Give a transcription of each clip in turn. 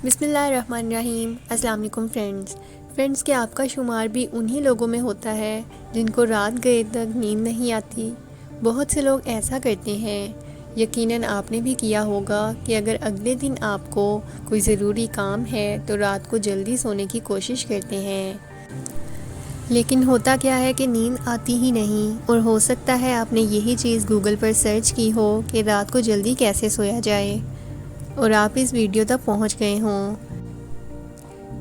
بسم اللہ الرحمن الرحیم۔ السلام علیکم فرینڈز کیا آپ کا شمار بھی انہی لوگوں میں ہوتا ہے جن کو رات گئے تک نیند نہیں آتی؟ بہت سے لوگ ایسا کرتے ہیں، یقیناً آپ نے بھی کیا ہوگا کہ اگر اگلے دن آپ کو کوئی ضروری کام ہے تو رات کو جلدی سونے کی کوشش کرتے ہیں، لیکن ہوتا کیا ہے کہ نیند آتی ہی نہیں، اور ہو سکتا ہے آپ نے یہی چیز گوگل پر سرچ کی ہو کہ رات کو جلدی کیسے سویا جائے، اور آپ اس ویڈیو تک پہنچ گئے ہوں۔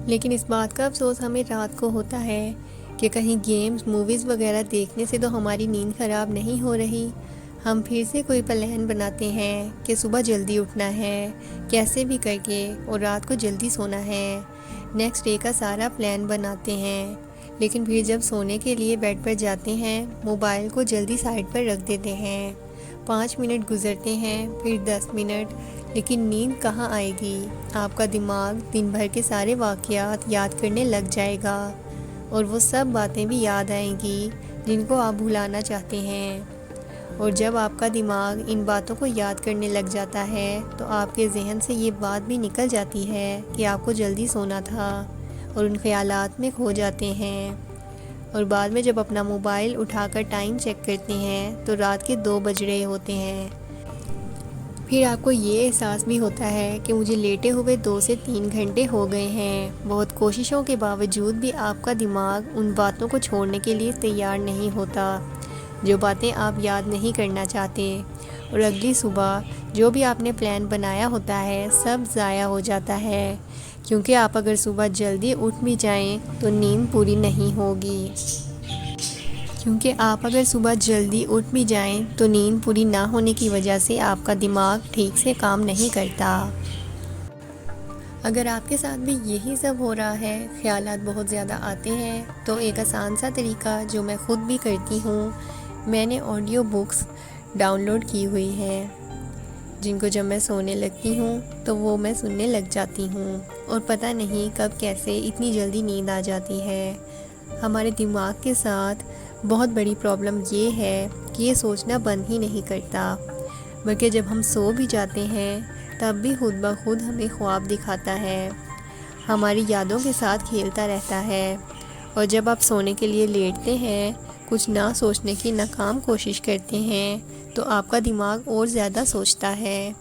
لیکن اس بات کا افسوس ہمیں رات کو ہوتا ہے کہ کہیں گیمز، موویز وغیرہ دیکھنے سے تو ہماری نیند خراب نہیں ہو رہی، ہم پھر سے کوئی پلان بناتے ہیں کہ صبح جلدی اٹھنا ہے کیسے بھی کر کے، اور رات کو جلدی سونا ہے، نیکسٹ ڈے کا سارا پلان بناتے ہیں، لیکن پھر جب سونے کے لیے بیڈ پر جاتے ہیں موبائل کو جلدی سائڈ پر رکھ دیتے ہیں، 5 منٹ گزرتے ہیں، پھر 10 منٹ، لیکن نیند کہاں آئے گی؟ آپ کا دماغ دن بھر کے سارے واقعات یاد کرنے لگ جائے گا، اور وہ سب باتیں بھی یاد آئیں گی جن کو آپ بھلانا چاہتے ہیں، اور جب آپ کا دماغ ان باتوں کو یاد کرنے لگ جاتا ہے تو آپ کے ذہن سے یہ بات بھی نکل جاتی ہے کہ آپ کو جلدی سونا تھا، اور ان خیالات میں کھو جاتے ہیں، اور بعد میں جب اپنا موبائل اٹھا کر ٹائم چیک کرتے ہیں تو رات کے 2 بج رہے ہوتے ہیں۔ پھر آپ کو یہ احساس بھی ہوتا ہے کہ مجھے لیٹے ہوئے 2 سے 3 گھنٹے ہو گئے ہیں، بہت کوششوں کے باوجود بھی آپ کا دماغ ان باتوں کو چھوڑنے کے لیے تیار نہیں ہوتا جو باتیں آپ یاد نہیں کرنا چاہتے، اور اگلی صبح جو بھی آپ نے پلان بنایا ہوتا ہے سب ضائع ہو جاتا ہے، کیونکہ آپ اگر صبح جلدی اٹھ بھی جائیں تو نیند پوری نہیں ہوگی، نہ ہونے کی وجہ سے آپ کا دماغ ٹھیک سے کام نہیں کرتا۔ اگر آپ کے ساتھ بھی یہی سب ہو رہا ہے، خیالات بہت زیادہ آتے ہیں، تو ایک آسان سا طریقہ جو میں خود بھی کرتی ہوں، میں نے آڈیو بکس ڈاؤن لوڈ کی ہوئی ہیں، جن کو جب میں سونے لگتی ہوں تو وہ میں سننے لگ جاتی ہوں، اور پتہ نہیں کب کیسے اتنی جلدی نیند آ جاتی ہے۔ ہمارے دماغ کے ساتھ بہت بڑی پرابلم یہ ہے کہ یہ سوچنا بند ہی نہیں کرتا، بلکہ جب ہم سو بھی جاتے ہیں تب بھی خود بخود ہمیں خواب دکھاتا ہے، ہماری یادوں کے ساتھ کھیلتا رہتا ہے، اور جب آپ سونے کے لیے لیٹتے ہیں کچھ نہ سوچنے کی ناکام کوشش کرتے ہیں تو آپ کا دماغ اور زیادہ سوچتا ہے،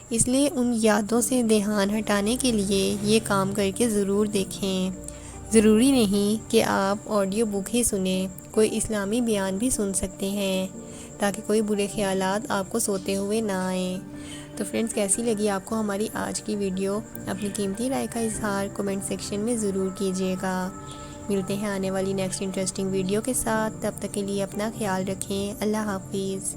اس لیے ان یادوں سے دھیان ہٹانے کے لیے یہ کام کر کے ضرور دیکھیں۔ ضروری نہیں کہ آپ آڈیو بک ہی سنیں، کوئی اسلامی بیان بھی سن سکتے ہیں تاکہ کوئی برے خیالات آپ کو سوتے ہوئے نہ آئیں۔ تو فرینڈز، کیسی لگی آپ کو ہماری آج کی ویڈیو؟ اپنی قیمتی رائے کا اظہار کمنٹ سیکشن میں ضرور کیجیے گا۔ ملتے ہیں آنے والی نیکسٹ انٹرسٹنگ ویڈیو کے ساتھ، تب تک کے لیے اپنا خیال رکھیں۔ اللہ حافظ۔